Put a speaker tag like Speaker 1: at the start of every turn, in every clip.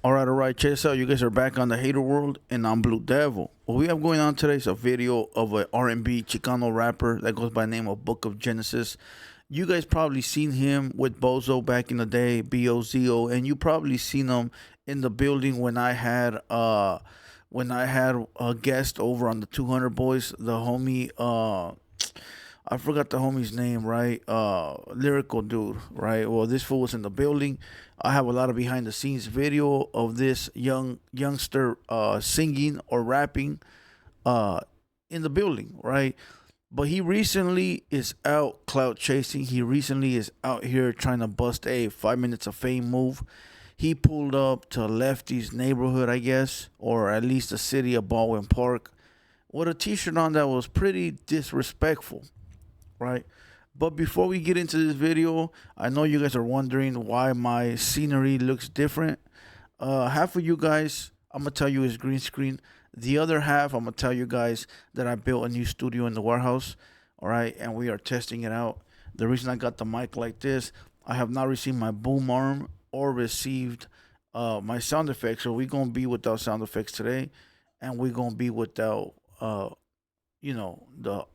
Speaker 1: All right. Check this out. You guys are back on the Hater World, and I'm Blue Devil. What we have going on today is a video of a R&B Chicano rapper that goes by the name of Book of Genesis. You guys probably seen him with Bozo back in the day, Bozo, and you probably seen him in the building when I had a guest over on the 200 Boys, the homie I forgot the homie's name, right? Lyrical dude, right? Well, this fool was in the building. I have a lot of behind the scenes video of this youngster singing or rapping uh in the building, right? But he recently is out clout chasing. He recently is out here trying to bust a 5 minutes of fame move. He pulled up to Lefty's neighborhood, I guess, or at least the city of Baldwin Park, with a t-shirt on that was pretty disrespectful, right? But before we get into this video, I know you guys are wondering why my scenery looks different. Half of you guys, I'm gonna tell you is green screen. The other half, I'm gonna tell you guys that I built a new studio in the warehouse. All right, and we are testing it out. The reason I got the mic like this, I have not received my boom arm or received my sound effects. So we're gonna be without sound effects today, and we're gonna be without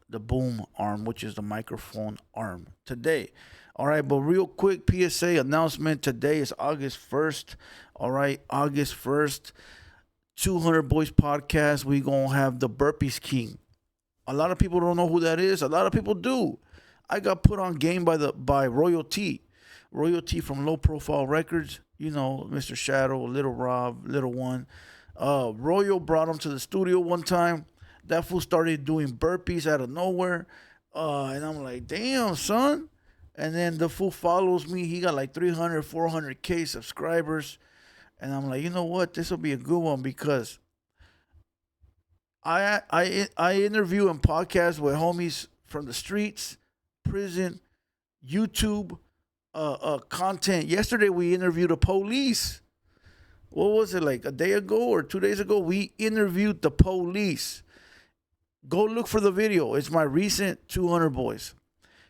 Speaker 1: the boom arm, which is the microphone arm today. All right, but real quick PSA announcement. Today is August 1st. All right, August 1st, 200 Boys podcast. We gonna have the Burpees King. A lot of people don't know who that is. A lot of people do. I got put on game by Royalty. Royalty from Low Profile Records. You know, Mr. Shadow, Little Rob, Little One. Royal brought him to the studio one time. That fool started doing burpees out of nowhere. And I'm like, damn, son. And then the fool follows me. He got like 300, 400K subscribers. And I'm like, you know what? This will be a good one because I interview and podcast with homies from the streets, prison, YouTube, content. Yesterday we interviewed the police. What was it, like a day ago or 2 days ago? We interviewed the police. Go look for the video. It's my recent 200 Boys.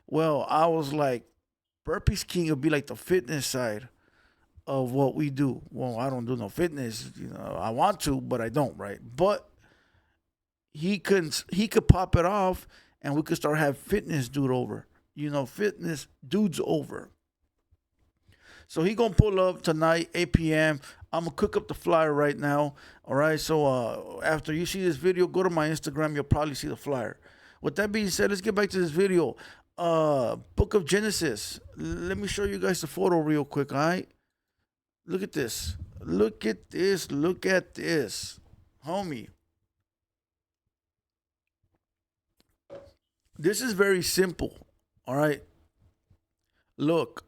Speaker 1: Well, I was like, Burpees King would be like the fitness side of what we do. Well, I don't do no fitness. I want to, but I don't, right? But he could pop it off, and we could start have fitness dude over. Fitness dudes over. So he gonna pull up tonight, 8 p.m. I'm gonna cook up the flyer right now. All right. So after you see this video, go to my Instagram. You'll probably see the flyer. With that being said, let's get back to this video. Book of Genesis. Let me show you guys the photo real quick. All right. Look at this. Look at this. Look at this, homie. This is very simple. All right. Look,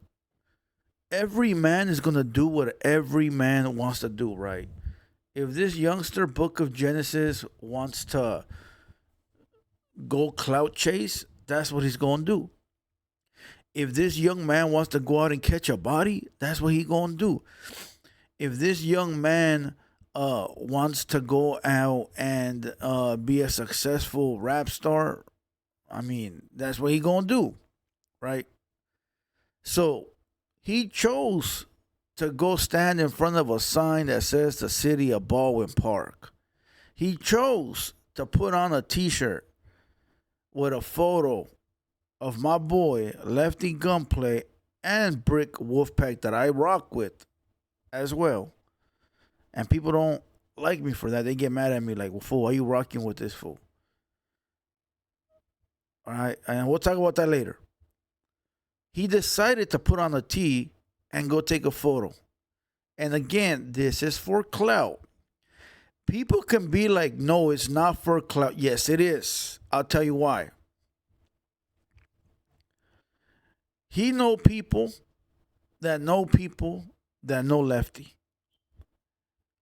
Speaker 1: every man is gonna do what every man wants to do, right? If this youngster Book of Genesis wants to go clout chase, that's what he's gonna do. If this young man wants to go out and catch a body, that's what he's gonna do. If this young man wants to go out and be a successful rap star, I mean, that's what he's gonna do, right? So he chose to go stand in front of a sign that says the city of Baldwin Park. He chose to put on a t-shirt with a photo of my boy Lefty Gunplay and Brick Wolfpack that I rock with as well. And people don't like me for that. They get mad at me like, well, fool, why are you rocking with this fool? All right. And we'll talk about that later. He decided to put on a tee and go take a photo. And again, this is for clout. People can be like, no, it's not for clout. Yes, it is. I'll tell you why. He know people that know people that know Lefty.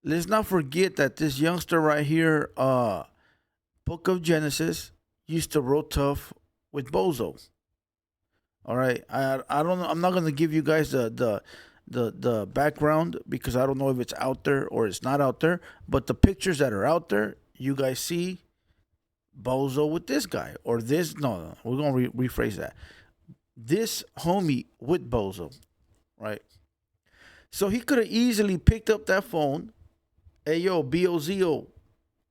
Speaker 1: Let's not forget that this youngster right here, Book of Genesis, used to roll tough with Bozo. All right, I don't know. I'm not gonna give you guys the background because I don't know if it's out there or it's not out there. But the pictures that are out there, you guys see Bozo with this guy or this. No, we're gonna rephrase that. This homie with Bozo, right? So he could have easily picked up that phone. Hey, yo, BOZO,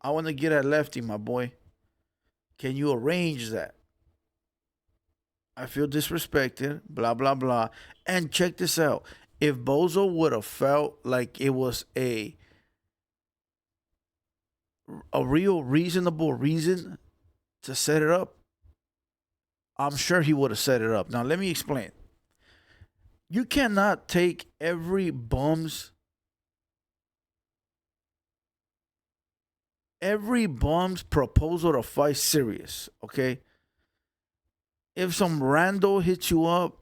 Speaker 1: I want to get at Lefty, my boy. Can you arrange that? I feel disrespected, blah, blah, blah. And check this out. If Bozo would have felt like it was a real reasonable reason to set it up, I'm sure he would have set it up. Now, let me explain. You cannot take every bum's proposal to fight serious, okay? If some rando hits you up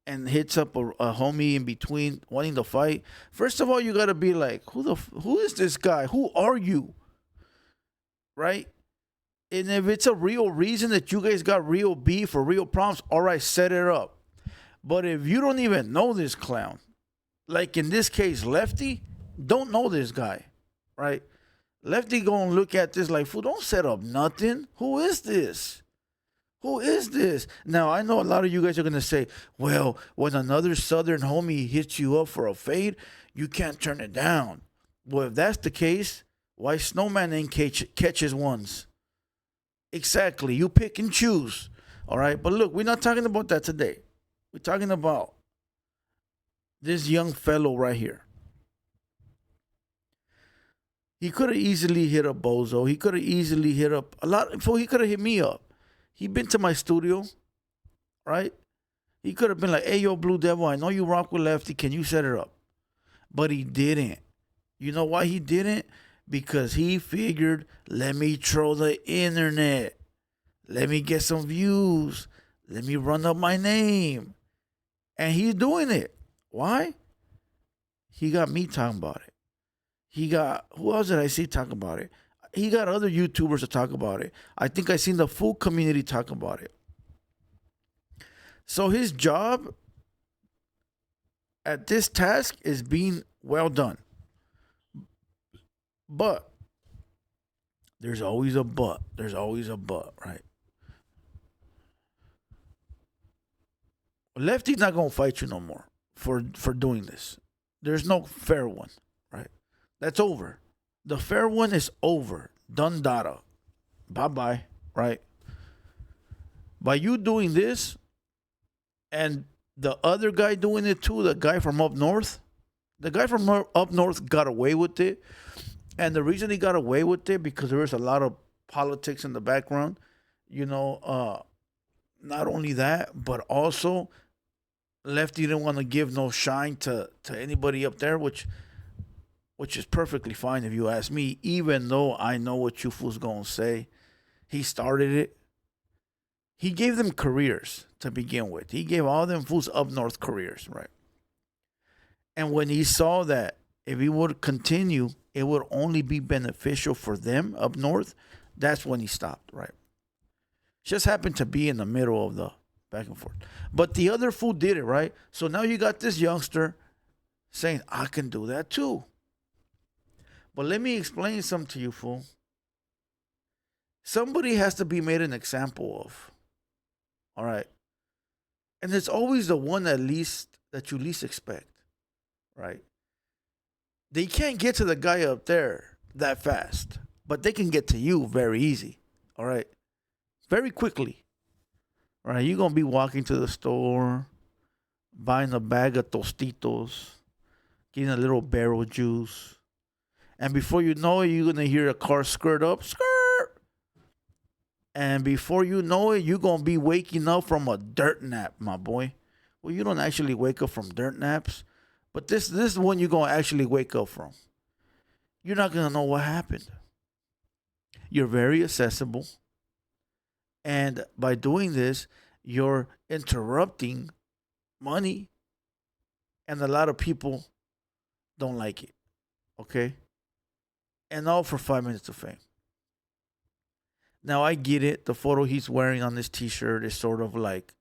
Speaker 1: and hits up a homie in between wanting to fight, first of all, you gotta be like, who is this guy? Who are you? Right? And if it's a real reason that you guys got real beef or real problems, all right, set it up. But if you don't even know this clown, like in this case, Lefty, don't know this guy, right? Lefty gonna look at this like, fool, don't set up nothing. Who is this? Who is this? Now, I know a lot of you guys are going to say, well, when another Southern homie hits you up for a fade, you can't turn it down. Well, if that's the case, why Snowman ain't catches ones? Exactly. You pick and choose. All right. But look, we're not talking about that today. We're talking about this young fellow right here. He could have easily hit up Bozo. He could have easily hit up a lot. He could have hit me up. He been to my studio, right? He could have been like, hey, yo, Blue Devil, I know you rock with Lefty. Can you set it up? But he didn't. You know why he didn't? Because he figured, let me troll the internet. Let me get some views. Let me run up my name. And he's doing it. Why? He got me talking about it. He got, who else did I see talk about it? He got other YouTubers to talk about it. I think I seen the food community talk about it. So his job at this task is being well done. But there's always a but. There's always a but, right? Lefty's not gonna fight you no more for doing this. There's no fair one, right? That's over. The fair one is over. Done data. Bye-bye. Right? By you doing this and the other guy doing it too, the guy from up north, the guy from up north got away with it. And the reason he got away with it, because there was a lot of politics in the background. You know, not only that, but also Lefty didn't want to give no shine to anybody up there, which is perfectly fine if you ask me, even though I know what you fools gonna say. He started it. He gave them careers to begin with. He gave all them fools up north careers, right? And when he saw that if he would continue, it would only be beneficial for them up north, that's when he stopped, right? Just happened to be in the middle of the back and forth. But the other fool did it, right? So now you got this youngster saying, I can do that too. But let me explain something to you, fool. Somebody has to be made an example of. All right. And it's always the one that you least expect. Right? They can't get to the guy up there that fast. But they can get to you very easy. All right. Very quickly. All right. You're gonna be walking to the store, buying a bag of Tostitos, getting a little barrel juice. And before you know it, you're going to hear a car skirt up. Skirt! And before you know it, you're going to be waking up from a dirt nap, my boy. Well, you don't actually wake up from dirt naps. But this is one you're going to actually wake up from. You're not going to know what happened. You're very accessible. And by doing this, you're interrupting money. And a lot of people don't like it. Okay? And all for 5 minutes of fame. Now, I get it. The photo he's wearing on this t-shirt is sort of like,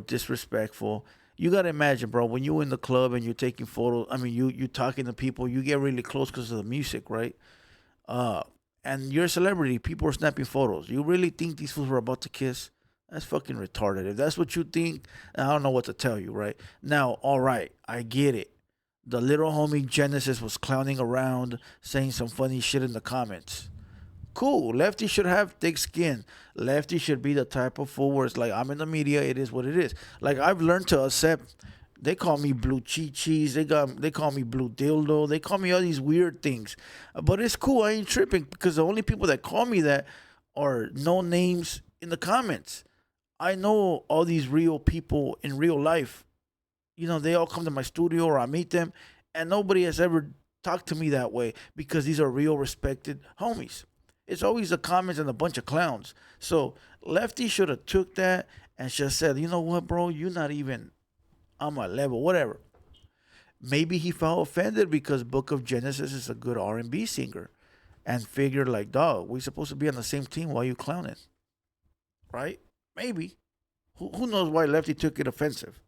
Speaker 1: disrespectful. You got to imagine, bro, when you're in the club and you're taking photos, I mean, you talking to people, you get really close because of the music, right? And you're a celebrity. People are snapping photos. You really think these fools were about to kiss? That's fucking retarded. If that's what you think, I don't know what to tell you, right? Now, all right, I get it. The little homie Genesis was clowning around, saying some funny shit in the comments. Cool. Lefty should have thick skin. Lefty should be the type of fool where it's like, I'm in the media, it is what it is. Like, I've learned to accept. They call me blue cheese. They call me blue dildo. They call me all these weird things. But it's cool. I ain't tripping because the only people that call me that are no names in the comments. I know all these real people in real life. They all come to my studio or I meet them, and nobody has ever talked to me that way because these are real respected homies. It's always the comments and a bunch of clowns. So Lefty should have took that and just said, you know what, bro, you're not even on my level, whatever. Maybe he felt offended because Book of Genesis is a good R&B singer and figured like, dog, we supposed to be on the same team while you clowning, right? Maybe. Who knows why Lefty took it offensive?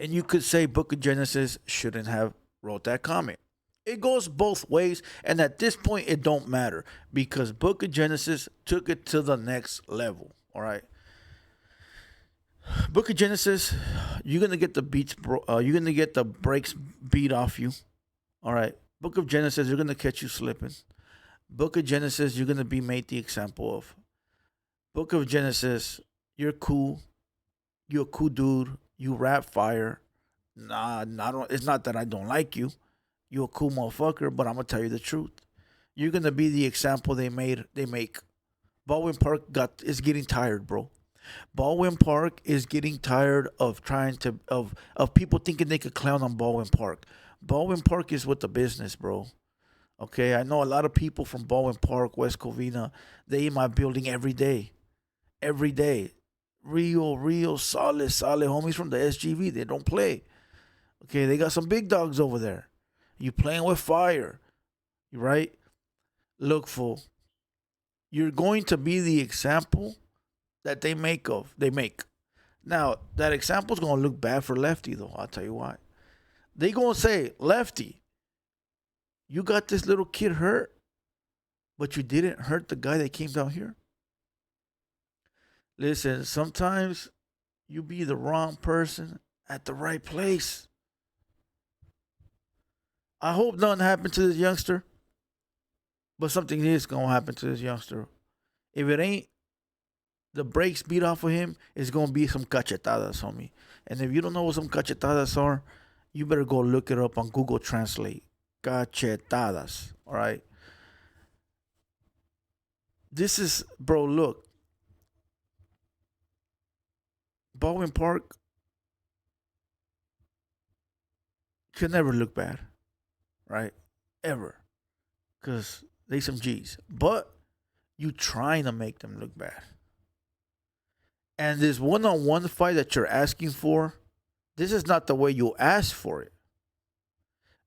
Speaker 1: And you could say Book of Genesis shouldn't have wrote that comment. It goes both ways, and at this point, it don't matter because Book of Genesis took it to the next level. All right, Book of Genesis, you're gonna get the beats, bro. You're gonna get the brakes beat off you. All right, Book of Genesis, you're gonna catch you slipping. Book of Genesis, you're gonna be made the example of. Book of Genesis, you're cool. You're a cool dude. You rap fire. Nah, it's not that I don't like you. You're a cool motherfucker, but I'm gonna tell you the truth. You're gonna be the example they make. Baldwin Park is getting tired, bro. Baldwin Park is getting tired of trying to of people thinking they could clown on Baldwin Park. Baldwin Park is with the business, bro. Okay, I know a lot of people from Baldwin Park, West Covina. They in my building every day, every day. Real, solid homies from the SGV. They don't play. Okay, they got some big dogs over there. You playing with fire, right? Look, fool. You're going to be the example that they make. Now, that example's gonna look bad for Lefty though. I'll tell you why. They gonna say, Lefty, you got this little kid hurt, but you didn't hurt the guy that came down here. Listen, sometimes you be the wrong person at the right place. I hope nothing happened to this youngster, but something is gonna happen to this youngster. If it ain't the brakes beat off of him, it's gonna be some cachetadas, homie. And if you don't know what some cachetadas are, you better go look it up on Google Translate. Cachetadas. All right. This is, bro. Look, Baldwin Park can never look bad, right? Ever, because they some G's. But you trying to make them look bad. And this one-on-one fight that you're asking for, this is not the way you ask for it.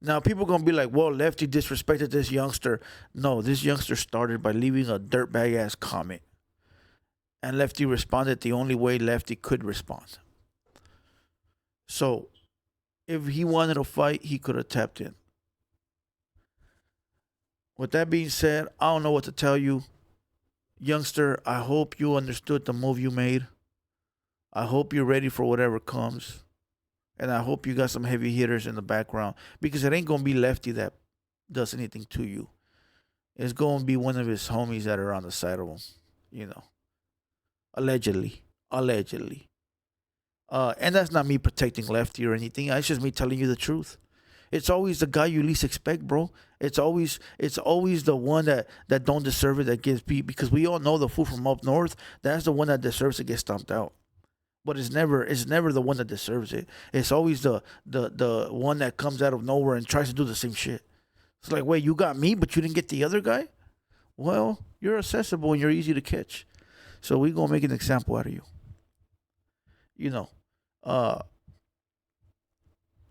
Speaker 1: Now, people are going to be like, well, Lefty disrespected this youngster. No, this youngster started by leaving a dirtbag-ass comment. And Lefty responded the only way Lefty could respond. So, if he wanted to fight, he could have tapped in. With that being said, I don't know what to tell you. Youngster, I hope you understood the move you made. I hope you're ready for whatever comes. And I hope you got some heavy hitters in the background. Because it ain't going to be Lefty that does anything to you. It's going to be one of his homies that are on the side of him. You know. Allegedly. And that's not me protecting Lefty or anything. It's just me telling you the truth. It's always the guy you least expect, bro. It's always the one that don't deserve it that gets beat. Because we all know the fool from up north, that's the one that deserves to get stomped out. But it's never the one that deserves it. It's always the one that comes out of nowhere and tries to do the same shit. It's like, wait, you got me, but you didn't get the other guy? Well, you're accessible and you're easy to catch. So we gonna make an example out of you. You know.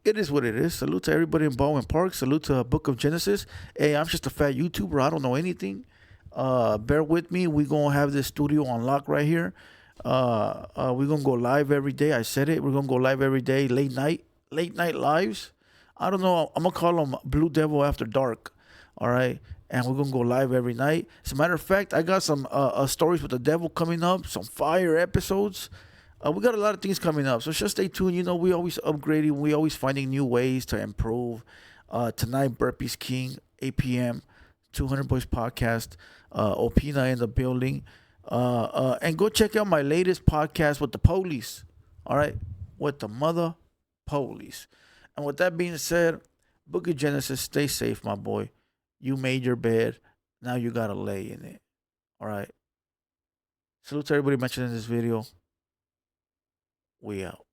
Speaker 1: It is what it is. Salute to everybody in Baldwin Park. Salute to Book of Genesis. Hey, I'm just a fat YouTuber. I don't know anything. Bear with me. We're gonna have this studio on lock right here. We're gonna go live every day. I said it. We're gonna go live every day, late night lives. I don't know. I'm gonna call them Blue Devil After Dark. All right, and we're gonna go live every night. As a matter of fact, I got some stories with the devil coming up. Some fire episodes. We got a lot of things coming up, so just stay tuned. We always upgrading, we always finding new ways to improve. Tonight, Burpees King, 8 p.m., 200 Boys Podcast, Opina in the building. And go check out my latest podcast with the police. All right, with the mother police. And with that being said, Boogie Genesis, stay safe, my boy. You made your bed. Now you gotta lay in it. All right. Salute to everybody mentioned in this video. We out.